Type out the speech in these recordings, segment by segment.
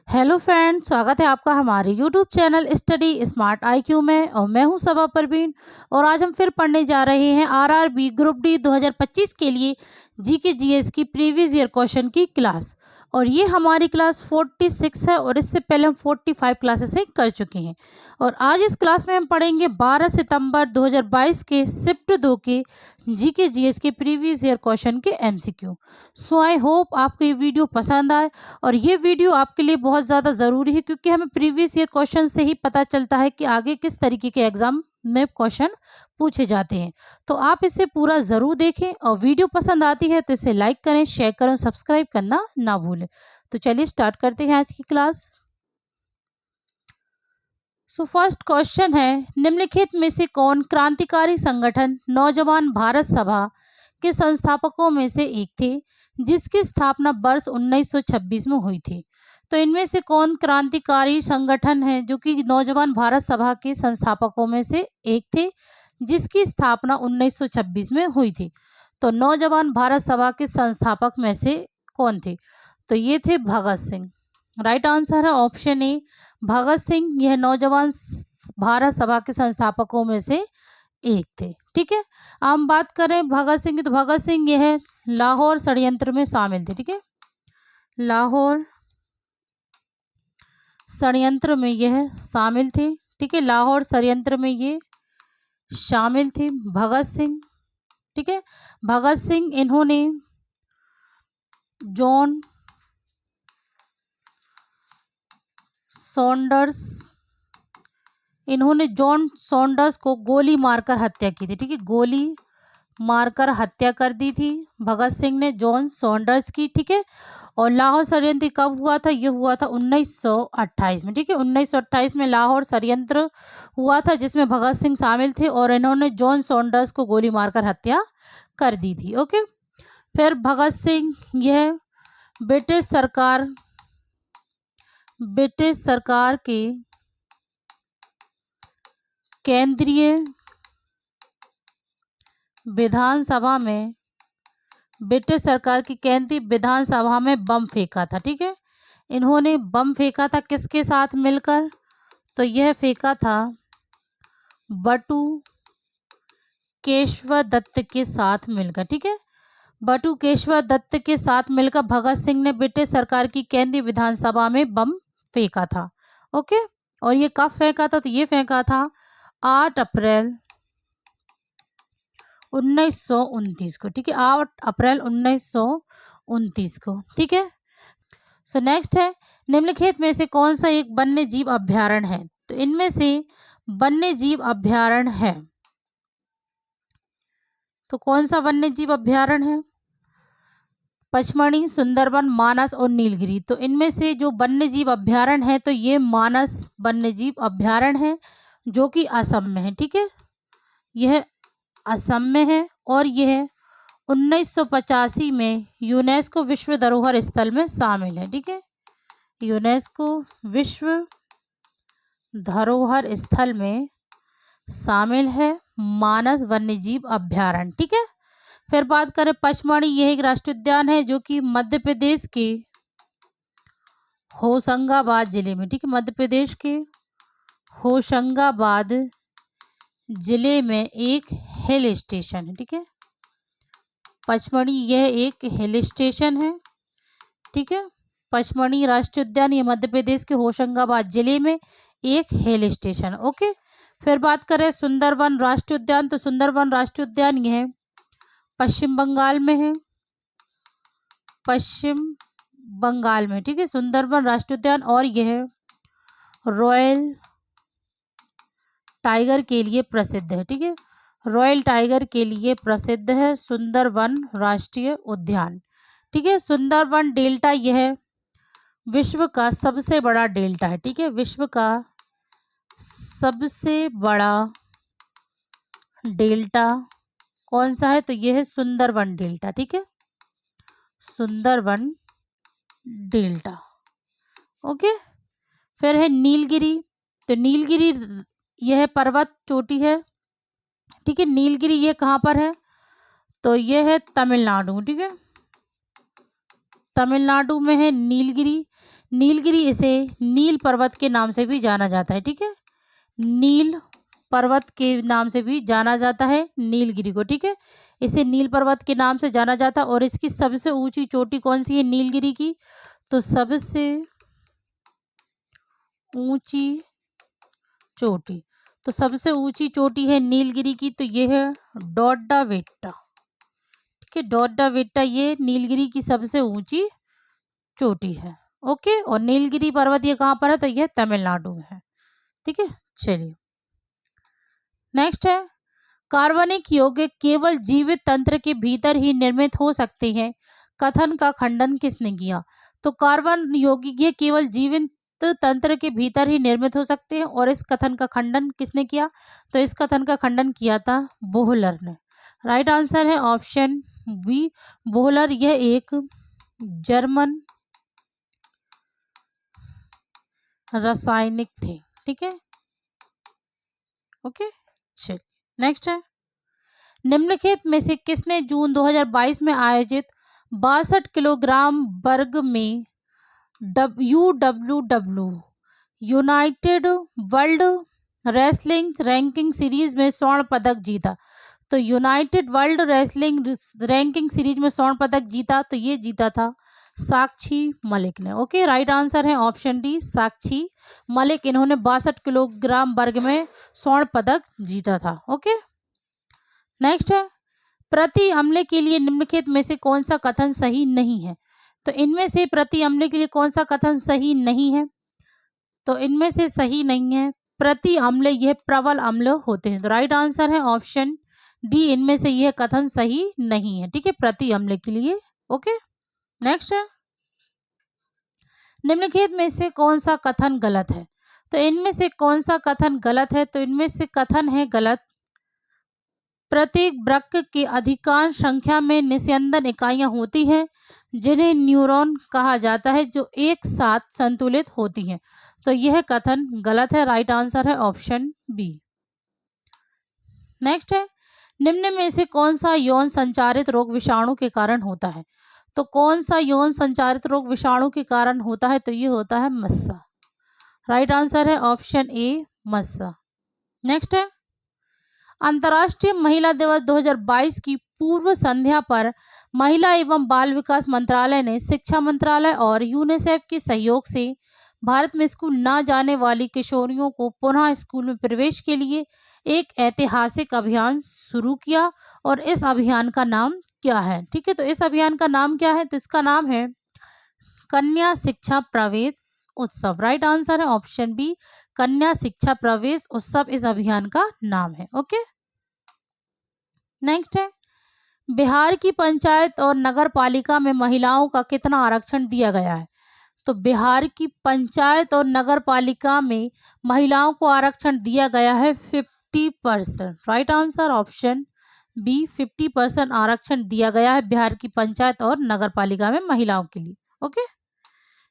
Hello friends, स्वागत है आपका हमारे YouTube channel study smart IQ में। और मैं हूं सबा परवीन। और आज हम फिर पढ़ने जा रहे हैं आरआरबी ग्रुप डी 2025 के लिए जीके जीएस की प्रीवियस ईयर क्वेश्चन की क्लास। और ये हमारी क्लास 46 है और इससे पहले हम 45 क्लासेस कर चुके हैं। और आज इस क्लास में हम पढ़ेंगे 12 सितंबर 2022 के शिफ्ट 2 के जीके जीएस के प्रीवियस ईयर क्वेश्चन के एमसीक्यू। सो आई होप आपको ये वीडियो पसंद आए। और ये वीडियो आपके लिए बहुत ज़्यादा ज़रूरी है क्योंकि हमें प्रीवियस ईयर क्वेश्चन से ही पता चलता है कि आगे किस तरीके के एग्जाम में क्वेश्चन पूछे जाते हैं। तो आप इसे पूरा ज़रूर देखें और वीडियो पसंद आती है तो इसे लाइक करें, शेयर करें, सब्सक्राइब करना ना भूलें। तो चलिए स्टार्ट करते हैं आज की क्लास। सो फर्स्ट क्वेश्चन है, निम्नलिखित में से कौन क्रांतिकारी संगठन नौजवान भारत सभा के संस्थापकों में से एक थे जिसकी स्थापना वर्ष 1926 में हुई थी। तो इनमें से कौन क्रांतिकारी संगठन है जो कि नौजवान भारत सभा के संस्थापकों में से एक थे जिसकी स्थापना 1926 में हुई थी। तो नौजवान भारत सभा के संस्थापक में से कौन थे? तो ये थे भगत सिंह। राइट आंसर है ऑप्शन ए, भगत सिंह। यह नौजवान भारत सभा के संस्थापकों में से एक थे। ठीक है, हम बात करें भगत सिंह की तो भगत सिंह यह लाहौर षड्यंत्र में शामिल थे। ठीक है, लाहौर षड्यंत्र में यह शामिल थे। ठीक है, लाहौर षड्यंत्र में ये शामिल थे भगत सिंह। ठीक है, भगत सिंह इन्होंने जॉन सॉन्डर्स को गोली मारकर हत्या की थी। ठीक है, गोली मारकर हत्या कर दी थी भगत सिंह ने जॉन सॉन्डर्स की। ठीक है, और लाहौर षड्यंत्र कब हुआ था? ये हुआ था 1928 में। ठीक है, 1928 में लाहौर षड्यंत्र हुआ था जिसमें भगत सिंह शामिल थे और इन्होंने जॉन सॉन्डर्स को गोली मारकर हत्या कर दी थी। ओके, फिर भगत सिंह यह ब्रिटिश सरकार के केंद्रीय विधानसभा में ब्रिटिश सरकार की केंद्रीय विधानसभा में बम फेंका था। ठीक है, इन्होंने बम फेंका था किसके साथ मिलकर? तो यह फेंका था बटू केशव दत्त के साथ मिलकर। ठीक है, बटू केशव दत्त के साथ मिलकर भगत सिंह ने ब्रिटिश सरकार की केंद्रीय विधानसभा में बम फेंका था। ओके, और ये कब फेंका था? तो ये फेंका था 8 अप्रैल 1929 को। ठीक है, 8 अप्रैल 1929 को। ठीक है, सो नेक्स्ट है, निम्नलिखित में से कौन सा एक वन्य जीव अभ्यारण्य है? तो इनमें से वन्य जीव अभ्यारण्य है तो कौन सा वन्य जीव अभ्यारण्य है? पचमढ़ी, सुंदरबन, मानस और नीलगिरी। तो इनमें से जो वन्य जीव अभ्यारण्य है तो ये मानस वन्य जीव अभ्यारण्य है जो कि असम में है। ठीक है, यह असम में है और यह 1985 में यूनेस्को विश्व धरोहर स्थल में शामिल है। ठीक है, यूनेस्को विश्व धरोहर स्थल में शामिल है मानस वन्यजीव अभ्यारण्य। ठीक है, फिर बात करें पचमढ़ी, यह एक राष्ट्रीय उद्यान है जो कि मध्य प्रदेश के होशंगाबाद जिले में। ठीक है, मध्य प्रदेश के होशंगाबाद जिले में एक हिल स्टेशन है। ठीक है, पचमढ़ी यह एक हिल स्टेशन है। ठीक है, पचमढ़ी राष्ट्रीय उद्यान ये मध्य प्रदेश के होशंगाबाद जिले में एक हिल स्टेशन। ओके, फिर बात करें सुंदरबन राष्ट्रीय उद्यान, तो सुंदरबन राष्ट्रीय उद्यान यह पश्चिम बंगाल में है, पश्चिम बंगाल में। ठीक है, सुंदरबन राष्ट्रीय उद्यान, और यह रॉयल टाइगर के लिए प्रसिद्ध है। ठीक है, रॉयल टाइगर के लिए प्रसिद्ध है सुंदरबन राष्ट्रीय उद्यान। ठीक है, सुंदरबन डेल्टा यह विश्व का सबसे बड़ा डेल्टा है। ठीक है, विश्व का सबसे बड़ा डेल्टा कौन सा है? तो यह है सुंदरबन डेल्टा। ठीक है, सुंदरबन डेल्टा। ओके, फिर है नीलगिरी। तो नीलगिरी यह पर्वत चोटी है। ठीक है, नीलगिरी ये कहाँ पर है? तो यह है तमिलनाडु। ठीक है, तमिलनाडु में है नीलगिरी। नीलगिरी इसे नील पर्वत के नाम से भी जाना जाता है। ठीक है, नील पर्वत के नाम से भी जाना जाता है नीलगिरी को। ठीक है, इसे नील पर्वत के नाम से जाना जाता है। और इसकी सबसे ऊंची चोटी कौन सी है नीलगिरी की? तो सबसे ऊंची चोटी, तो सबसे ऊंची चोटी है नीलगिरी की, तो ये है डोड्डा बेट्टा। ठीक है, डोड्डा बेट्टा ये नीलगिरी की सबसे ऊंची चोटी है। ओके, और नीलगिरी पर्वत ये कहाँ पर है? तो ये तमिलनाडु में है। ठीक है, चलिए नेक्स्ट है, कार्बनिक यौगिक केवल जीवित तंत्र के भीतर ही निर्मित हो सकते हैं, कथन का खंडन किसने किया? तो कार्बन यौगिक ये केवल जीवित तंत्र के भीतर ही निर्मित हो सकते हैं, और इस कथन का खंडन किसने किया? तो इस कथन का खंडन किया था बोहलर ने। राइट आंसर है ऑप्शन बी, बोहलर। यह एक जर्मन रासायनिक थे। ठीक है, ओके, चलिए नेक्स्ट है, निम्नलिखित में से किसने जून 2022 में आयोजित 62 किलोग्राम वर्ग में UWW United world wrestling ranking series में स्वर्ण पदक जीता? तो United world wrestling ranking series में स्वर्ण पदक जीता, तो ये जीता था साक्षी मलिक ने। ओके, राइट आंसर है ऑप्शन डी, साक्षी मलिक। इन्होंने 62 किलोग्राम वर्ग में स्वर्ण पदक जीता था। ओके, नेक्स्ट है, प्रति अम्ले के लिए निम्नलिखित में से कौन सा कथन सही नहीं है? तो इनमें से प्रति अम्ले के लिए कौन सा कथन सही नहीं है? तो इनमें से सही नहीं है प्रति अम्ल यह प्रबल अम्ल होते हैं। तो राइट आंसर है ऑप्शन डी, इनमें से यह कथन सही नहीं है। ठीक है, प्रति अम्ल के लिए। ओके, नेक्स्ट है, निम्नलिखित में से कौन सा कथन गलत है? तो इनमें से कौन सा कथन गलत है? तो इनमें से कथन है गलत, प्रत्येक वृक्क की अधिकांश संख्या में निस्यंदन इकाइयां होती हैं जिन्हें न्यूरॉन कहा जाता है, जो एक साथ संतुलित होती हैं। तो यह कथन गलत है। राइट आंसर है ऑप्शन बी। नेक्स्ट है, निम्न में से कौन सा यौन संचारित रोग विषाणु के कारण होता है? तो कौन सा यौन संचारित रोग विषाणु के कारण होता है? तो ये होता है मस्सा। राइट आंसर है ऑप्शन ए, मस्सा। नेक्स्ट है, अंतर्राष्ट्रीय महिला दिवस 2022 की पूर्व संध्या पर महिला एवं बाल विकास मंत्रालय ने शिक्षा मंत्रालय और यूनिसेफ के सहयोग से भारत में स्कूल न जाने वाली किशोरियों को पुनः स्कूल में प्रवेश के लिए एक ऐतिहासिक अभियान शुरू किया, और इस अभियान का नाम क्या है? ठीक है, तो इस अभियान का नाम क्या है? तो इसका नाम है कन्या शिक्षा प्रवेश उत्सव। राइट आंसर है ऑप्शन बी, कन्या शिक्षा प्रवेश उत्सव इस अभियान का नाम है। ओके, नेक्स्ट है, बिहार की पंचायत और नगर पालिका में महिलाओं का कितना आरक्षण दिया गया है? तो बिहार की पंचायत और नगर पालिका में महिलाओं को आरक्षण दिया गया है 50%। राइट आंसर ऑप्शन बी, 50% आरक्षण दिया गया है बिहार की पंचायत और नगर पालिका में महिलाओं के लिए। ओके,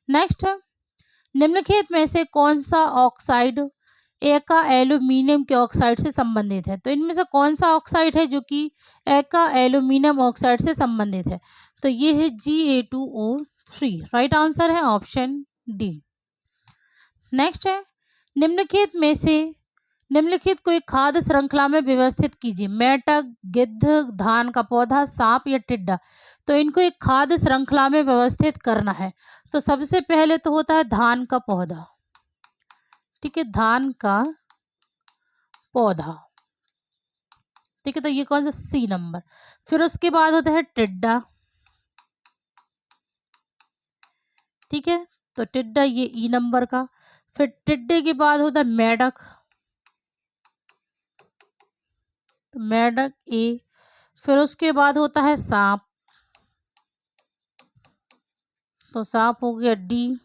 नेक्स्ट है, निम्नलिखित में से कौन सा ऑक्साइड एका एल्यूमिनियम के ऑक्साइड से संबंधित है? तो इनमें से कौन सा ऑक्साइड है जो कि एका एल्यूमिनियम ऑक्साइड से संबंधित है? तो ये है Ga2O3। राइट आंसर है ऑप्शन डी। नेक्स्ट है, निम्नलिखित में से निम्नलिखित को एक खाद्य श्रृंखला में व्यवस्थित कीजिए। मेंढक, गिद्ध, धान का पौधा, सांप या टिड्डा। तो इनको एक खाद्य श्रृंखला में व्यवस्थित करना है। तो सबसे पहले तो होता है धान का पौधा। ठीक है, धान का पौधा। ठीक है, तो ये कौन सा? C number. फिर उसके बाद होता है टिड्डा। ठीक है, तो टिड्डा ये ई नंबर का। फिर टिड्डे के बाद होता है मेढक, तो मेढक ए। फिर उसके बाद होता है सांप, तो सांप हो गया डी।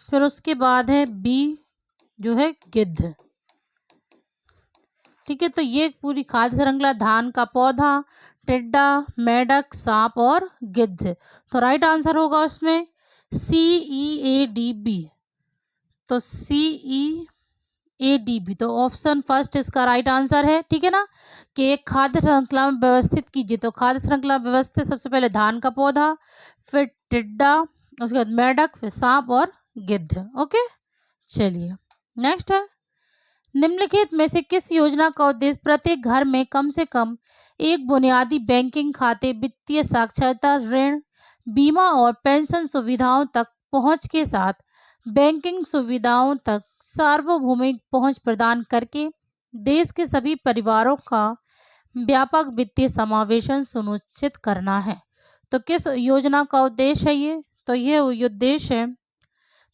फिर उसके बाद है बी जो है गिद्ध। ठीक है, तो ये पूरी खाद्य श्रृंखला धान का पौधा, टिड्डा, मेढक, सांप और गिद्ध। तो राइट आंसर होगा उसमें CEADB। तो CEADB, तो ऑप्शन फर्स्ट इसका राइट आंसर है। ठीक है ना, कि एक खाद्य श्रृंखला में व्यवस्थित कीजिए। तो खाद्य श्रृंखला व्यवस्थित सबसे पहले धान का पौधा, फिर टिड्डा उसके बाद मेढक, फिर सांप और गिद्ध। ओके, चलिए नेक्स्ट है, निम्नलिखित में से किस योजना का उद्देश्य प्रत्येक घर में कम से कम एक बुनियादी बैंकिंग खाते, वित्तीय साक्षरता, ऋण, बीमा और पेंशन सुविधाओं तक पहुंच के साथ बैंकिंग सुविधाओं तक सार्वभौमिक पहुंच प्रदान करके देश के सभी परिवारों का व्यापक वित्तीय समावेशन सुनिश्चित करना है। तो किस योजना का उद्देश्य है ये? तो ये उद्देश्य है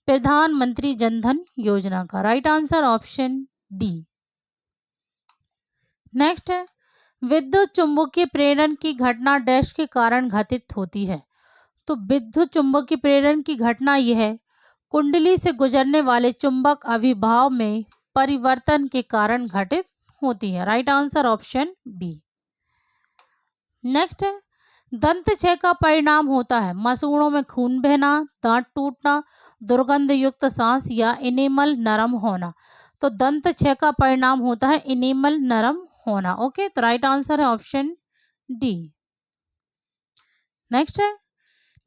प्रधानमंत्री जनधन योजना का। Right answer option D. Next है, विद्युत चुंबकीय प्रेरण की घटना डैश के कारण घटित होती है। तो विद्युत चुंबकीय प्रेरण की घटना यह है, कुंडली से गुजरने वाले चुंबक अभिभाव में परिवर्तन के कारण घटित होती है। Right answer option B. Next है, दंत क्षय का परिणाम होता है मसूड़ों में खून बहना, दांत टूटना, दुर्गंध युक्त सांस या इनेमल नरम होना। तो दंत क्षय का परिणाम होता है इनेमल नरम होना। ओके, तो राइट आंसर है ऑप्शन डी। नेक्स्ट है,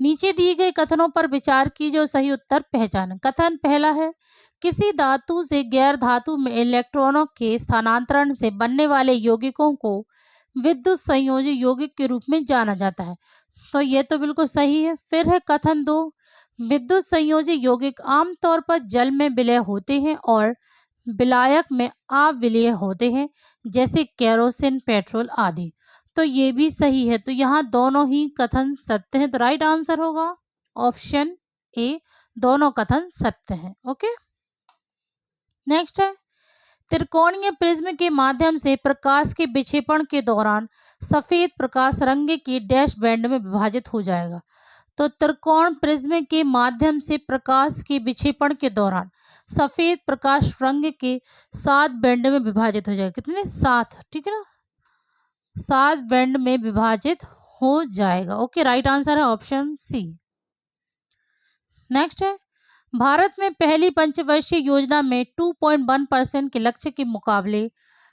नीचे दिए गए कथनों पर विचार की जो सही उत्तर पहचानें। कथन पहला है, किसी धातु से गैर धातु में इलेक्ट्रॉनों के स्थानांतरण से बनने वाले यौगिकों को विद्युत संयोजी यौगिक के रूप में जाना जाता है। तो ये तो बिल्कुल सही है। फिर है कथन दो, विद्युत संयोजी यौगिक आमतौर पर जल में विलय होते हैं और विलायक में अविलय होते हैं, जैसे केरोसिन, पेट्रोल आदि। तो ये भी सही है। तो यहाँ दोनों ही कथन सत्य हैं। तो राइट आंसर होगा ऑप्शन ए, दोनों कथन सत्य हैं। ओके, नेक्स्ट है, त्रिकोणीय प्रिज्म के माध्यम से प्रकाश के विक्षेपण के दौरान सफेद प्रकाश रंग के डैश बैंड में विभाजित हो जाएगा। तो त्रिकोण प्रिज्म के माध्यम से प्रकाश के विक्षेपण के दौरान सफेद प्रकाश रंग के 7 बैंड में विभाजित हो जाएगा। कितने? 7, ठीक है ना, 7 बैंड में विभाजित हो जाएगा। ओके, राइट आंसर है ऑप्शन सी। नेक्स्ट है, भारत में पहली पंचवर्षीय योजना में 2.1% के लक्ष्य के मुकाबले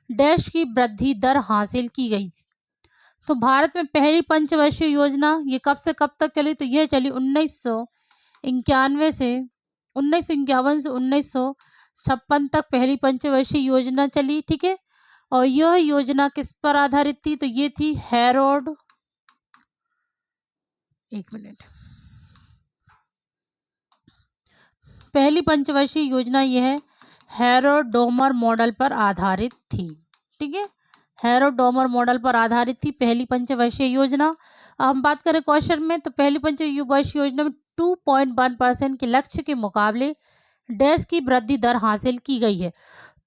डैश की वृद्धि दर हासिल की गई। तो भारत में पहली पंचवर्षीय योजना ये कब से कब तक चली? तो यह चली 1951 से 1956 तक पहली पंचवर्षीय योजना चली। ठीक है, और यह योजना किस पर आधारित थी? तो ये थी हेरोड, एक मिनट, पहली पंचवर्षीय योजना यह है हेरोडोमर मॉडल पर आधारित थी। ठीक है, हेरोडोमर मॉडल पर आधारित थी पहली पंचवर्षीय योजना। अब हम बात करें क्वेश्चन में, तो पहली पंचवर्षीय योजना में 2.1% के लक्ष्य के मुकाबले डैश की वृद्धि दर हासिल की गई है।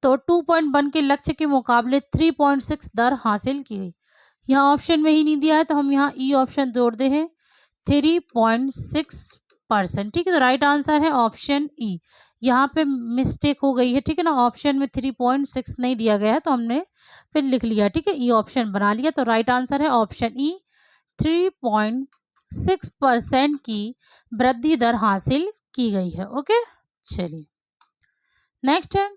तो 2.1 के लक्ष्य के मुकाबले 3.6 दर हासिल की गई। यहाँ ऑप्शन में ही नहीं दिया है, तो हम यहाँ ई ऑप्शन जोड़ते हैं 3.6%। ठीक है, तो राइट आंसर है ऑप्शन ई। यहाँ पे मिस्टेक हो गई है। ठीक है ना, ऑप्शन में 3.6 नहीं दिया गया है, तो हमने फिर लिख लिया। ठीक है, ई ऑप्शन बना लिया। तो राइट आंसर है ऑप्शन ई, 3.6% की वृद्धि दर हासिल की गई है। ओके, चलिए नेक्स्ट है,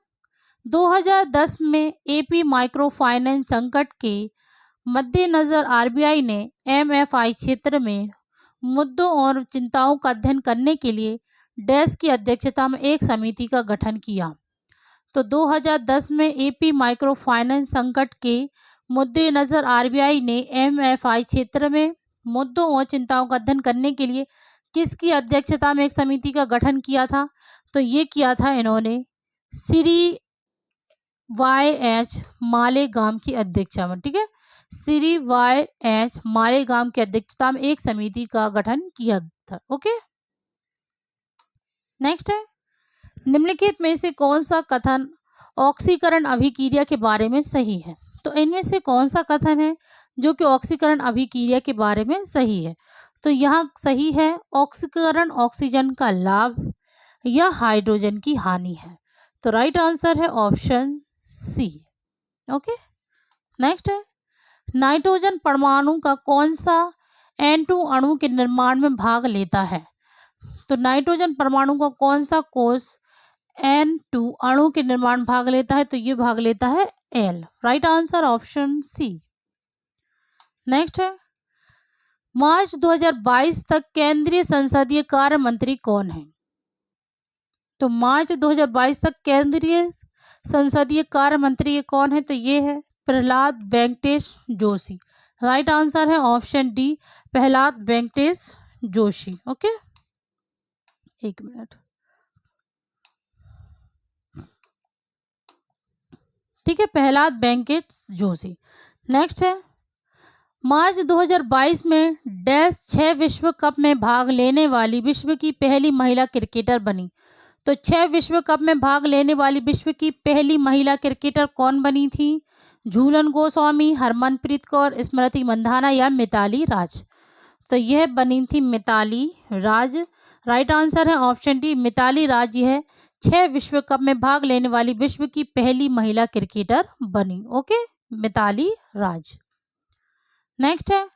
2010 में एपी माइक्रो फाइनेंस संकट के मद्देनजर आरबीआई ने एमएफआई क्षेत्र में मुद्दों और चिंताओं का अध्ययन करने के लिए डैश की अध्यक्षता में एक समिति का गठन किया। तो 2010 में एपी माइक्रो फाइनेंस संकट के मद्देनजर आरबीआई ने एमएफआई क्षेत्र में मुद्दों और चिंताओं का अध्ययन करने के लिए किसकी अध्यक्षता में एक समिति का गठन किया था? तो ये किया था इन्होंने श्री वाई.एच. मालेगाम की अध्यक्षता में। ठीक है, श्री वाई.एच. मालेगाम की अध्यक्षता में एक समिति का गठन किया था। ओके, नेक्स्ट है, निम्नलिखित में से कौन सा कथन ऑक्सीकरण अभिक्रिया के बारे में सही है? तो इनमें से कौन सा कथन है जो कि ऑक्सीकरण अभिक्रिया के बारे में सही है? तो यहाँ सही है, ऑक्सीकरण ऑक्सीजन का लाभ या हाइड्रोजन की हानि है। तो राइट आंसर है ऑप्शन सी। ओके, नेक्स्ट है, नाइट्रोजन परमाणु का कौन सा N2 अणु के निर्माण में भाग लेता है? तो नाइट्रोजन परमाणु का कौन सा कोष N2 अणु के निर्माण भाग लेता है? तो ये भाग लेता है L। Right answer option C. Next है, मार्च 2022 तक केंद्रीय संसदीय कार्य मंत्री कौन है? तो मार्च 2022 तक केंद्रीय संसदीय कार्य मंत्री ये कौन है? तो ये है प्रहलाद वेंकटेश जोशी। राइट आंसर है option D, Prahlad Venkatesh Joshi. Okay, एक मिनट, ठीक है, प्रहलाद वेंकटेश जोशी। नेक्स्ट है, मार्च 2022 में डैश 6 विश्व कप में भाग लेने वाली विश्व की पहली महिला क्रिकेटर बनी। तो 6 विश्व कप में भाग लेने वाली विश्व की पहली महिला क्रिकेटर कौन बनी थी? झूलन गोस्वामी, हरमनप्रीत कौर, स्मृति मंधाना या मिताली राज? तो यह बनी थी मिताली राज। राइट आंसर है ऑप्शन डी, मिताली राज यह 6 विश्व कप में भाग लेने वाली विश्व की पहली महिला क्रिकेटर बनी। ओके, मिताली राज। नेक्स्ट है,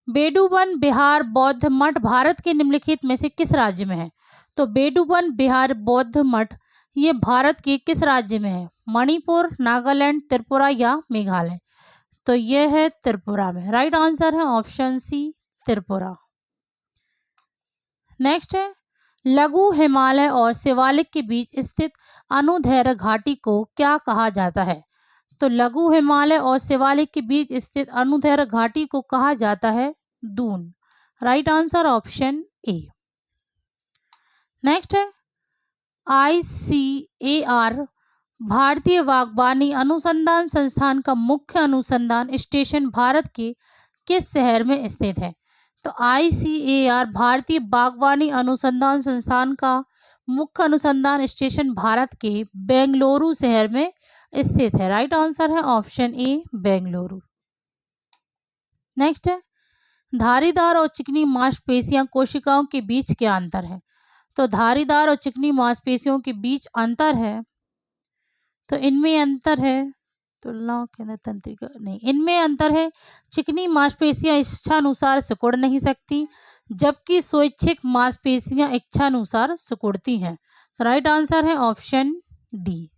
बेडूवन बिहार बौद्ध मठ भारत के निम्नलिखित में से किस राज्य में है? तो बेडूवन बिहार बौद्ध मठ ये भारत के किस राज्य में है? मणिपुर, नागालैंड, त्रिपुरा या मेघालय? तो ये है त्रिपुरा में। राइट आंसर है ऑप्शन सी, त्रिपुरा। नेक्स्ट है, लघु हिमालय और शिवालिक के बीच स्थित अनुदैर्घ्य घाटी को क्या कहा जाता है? तो लघु हिमालय और शिवालिक के बीच स्थित अनुदैर्घ्य घाटी को कहा जाता है Doon. Right answer option A. Next है, ICAR भारतीय बागवानी अनुसंधान संस्थान का मुख्य अनुसंधान स्टेशन भारत के किस शहर में स्थित है? तो ICAR भारतीय बागवानी अनुसंधान संस्थान का मुख्य अनुसंधान स्टेशन भारत के बेंगलुरु शहर में स्थित है। राइट आंसर है ऑप्शन ए, बेंगलुरु। नेक्स्ट है, धारीदार और चिकनी मांसपेशियां कोशिकाओं के बीच क्या अंतर है? तो धारीदार और चिकनी मांसपेशियों के बीच अंतर है, तो इनमें अंतर है तुलना केंद्र तंत्रिका नहीं, इनमें अंतर है, चिकनी मांसपेशियां इच्छानुसार सिकुड़ नहीं सकती, जबकि स्वैच्छिक मांसपेशियां इच्छानुसार सिकुड़ती हैं। राइट आंसर है ऑप्शन डी।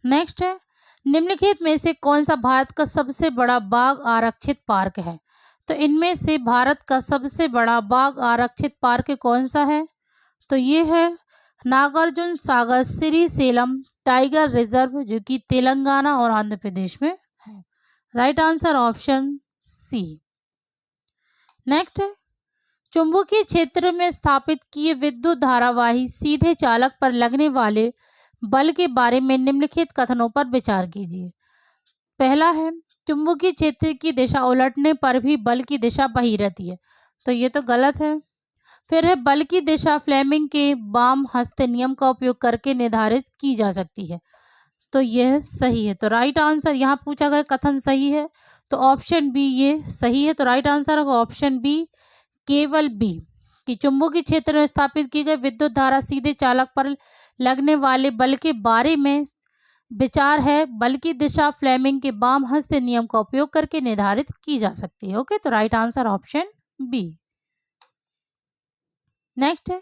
नेक्स्ट है, निम्नलिखित में से कौन सा भारत का सबसे बड़ा बाघ आरक्षित पार्क है? तो इनमें से भारत का सबसे बड़ा बाघ आरक्षित पार्क कौन सा है? तो ये है नागार्जुन सागर श्रीशैलम टाइगर रिजर्व, जो कि तेलंगाना और आंध्र प्रदेश में है। Right answer option C. Next है, चुंबकीय क्षेत्र में स्थापित किए विद्युत धारावाही सीधे चालक पर लगने वाले बल के बारे में निम्नलिखित कथनों पर विचार कीजिए। पहला है, चुंबकीय क्षेत्र की दिशा उलटने पर भी बल की दिशा वही रहती है, तो ये तो गलत है। फिर है, बल की दिशा फ्लेमिंग के वाम हस्त नियम का उपयोग करके निर्धारित की जा सकती है, तो यह सही है। तो राइट आंसर यहाँ पूछा गया कथन सही है, तो ऑप्शन बी ये सही है। तो राइट आंसर होगा ऑप्शन बी, केवल बी, कि चुंबकीय क्षेत्र में स्थापित की गई विद्युत धारा सीधे चालक पर लगने वाले बल के बारे में विचार है, बल की दिशा फ्लेमिंग के वाम हस्त नियम का उपयोग करके निर्धारित की जा सकती है। ओके, तो right answer option B. Next है,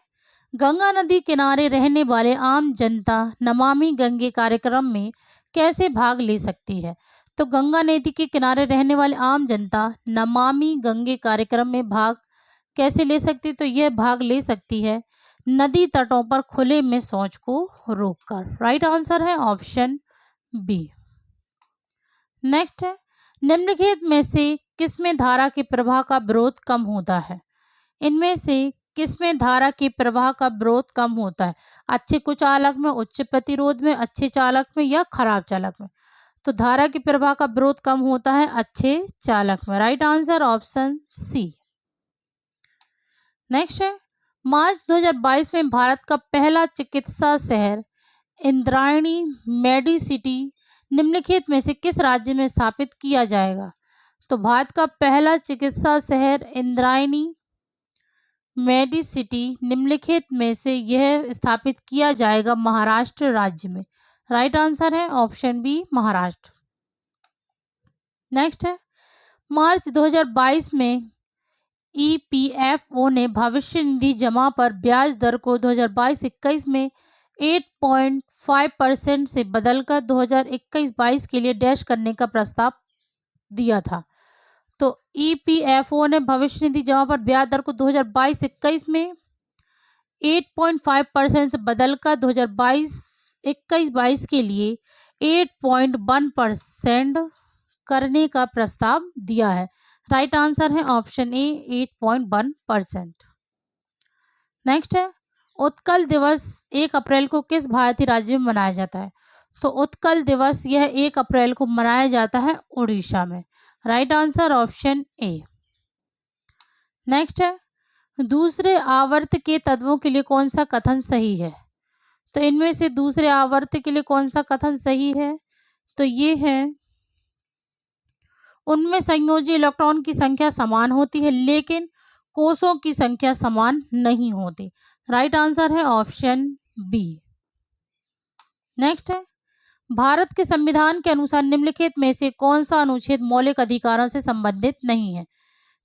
गंगा नदी किनारे रहने वाले आम जनता नमामि गंगे कार्यक्रम में कैसे भाग ले सकती है? तो गंगा नदी के किनारे रहने वाले आम जनता नमामि गंगे कार्यक्रम में भाग कैसे ले सकती है? तो यह भाग ले सकती है नदी तटों पर खुले में शौच को रोककर। राइट आंसर है ऑप्शन बी। नेक्स्ट है, निम्नलिखित में से किसमें धारा के प्रवाह का विरोध कम होता है? इनमें से किसमें धारा के प्रवाह का विरोध कम होता है? अच्छे कुचालक में, उच्च प्रतिरोध में, अच्छे चालक में या खराब चालक में? तो धारा के प्रवाह का विरोध कम होता है अच्छे चालक में। Right answer option C. Next है, मार्च 2022 में भारत का पहला चिकित्सा शहर इंद्रायणी मेडिसिटी निम्नलिखित में से किस राज्य में स्थापित किया जाएगा? तो भारत का पहला चिकित्सा शहर इंद्रायणी मेडिसिटी निम्नलिखित में से यह स्थापित किया जाएगा महाराष्ट्र राज्य में। राइट आंसर है ऑप्शन बी, महाराष्ट्र। नेक्स्ट है, मार्च 2022 में EPFO ने भविष्य निधि जमा पर ब्याज दर को 2022-21 में 8.5% से बदलकर 2021-22 के लिए डैश करने का प्रस्ताव दिया था। तो ईपीएफओ ने भविष्य निधि जमा पर ब्याज दर को 2022-21 में 8.5% से बदलकर 2022-21 के लिए 8.1% करने का प्रस्ताव दिया है। राइट आंसर है ऑप्शन ए 8.1%। नेक्स्ट है उत्कल दिवस 1 अप्रैल को किस भारतीय राज्य में मनाया जाता है? तो उत्कल दिवस यह 1 अप्रैल को मनाया जाता है उड़ीसा में। Right answer option A. Next है दूसरे आवर्त के तत्वों के लिए कौन सा कथन सही है? तो इनमें से दूसरे आवर्त के लिए कौन सा कथन सही है? तो ये है उनमें संयोजी इलेक्ट्रॉन की संख्या समान होती है लेकिन कोषों की संख्या समान नहीं होती। राइट आंसर है ऑप्शन बी। नेक्स्ट है भारत के संविधान के अनुसार निम्नलिखित में से कौन सा अनुच्छेद मौलिक अधिकारों से संबंधित नहीं है?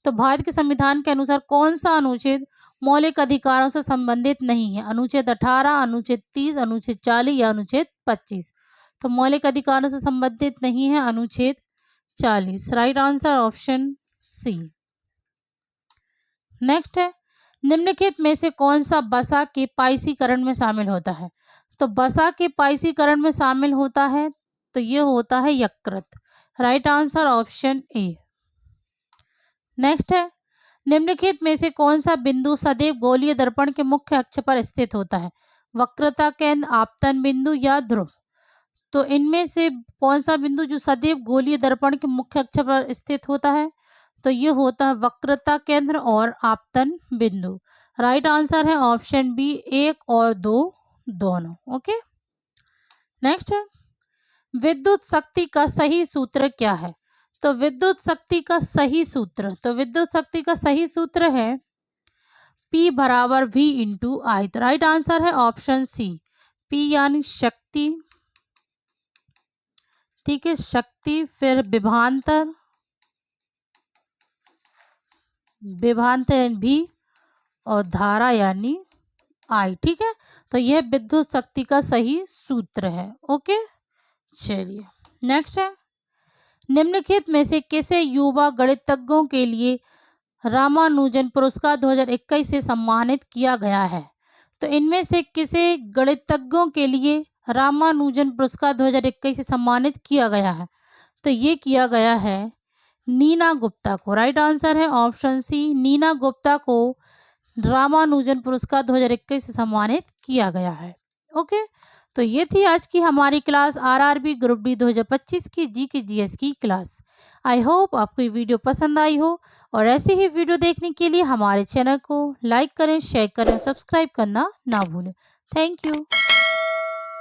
तो भारत के संविधान के अनुसार कौन सा अनुच्छेद मौलिक अधिकारों से संबंधित नहीं है? अनुच्छेद 18, अनुच्छेद 30, अनुच्छेद 40 या अनुच्छेद 25? तो मौलिक अधिकारों से संबंधित नहीं है अनुच्छेद 40। Right answer option C. Next है निम्नलिखित में से कौन सा वसा के पाइसीकरण में शामिल होता है? तो वसा के पाइसीकरण में शामिल होता है तो ये होता है यकृत। Right answer option A. Next है निम्नलिखित में से कौन सा बिंदु सदैव गोलीय दर्पण के मुख्य अक्ष पर स्थित होता है? वक्रता केंद्र, आपतन बिंदु या ध्रुव? तो इनमें से कौन सा बिंदु जो सदैव गोलीय दर्पण के मुख्य अक्ष पर स्थित होता है? तो ये होता है वक्रता केंद्र और आपतन बिंदु। राइट आंसर है ऑप्शन बी 1 और 2 दोनों। ओके। नेक्स्ट है विद्युत शक्ति का सही सूत्र क्या है? तो विद्युत शक्ति का सही सूत्र है P बराबर V इंटू आई। तो राइट आंसर है ऑप्शन सी। P यानी शक्ति, ठीक है, शक्ति, फिर विभवांतर भी और धारा यानी आई। ठीक है, तो यह विद्युत शक्ति का सही सूत्र है। ओके, चलिए नेक्स्ट है निम्नलिखित में से किसे युवा गणितज्ञों के लिए रामानुजन पुरस्कार 2021 से सम्मानित किया गया है? तो इनमें से किसे गणितज्ञों के लिए रामानुजन पुरस्कार 2021 से सम्मानित किया गया है? तो ये किया गया है नीना गुप्ता को। राइट आंसर है ऑप्शन सी। नीना गुप्ता को रामानुजन पुरस्कार 2021 से सम्मानित किया गया है। ओके, तो ये थी आज की हमारी क्लास आरआरबी ग्रुप डी 2025 की जी के जीएस की क्लास। आई होप आपको ये वीडियो पसंद आई हो और ऐसे ही वीडियो देखने के लिए हमारे चैनल को लाइक करें, शेयर करें, सब्सक्राइब करना ना भूलें। Thank you.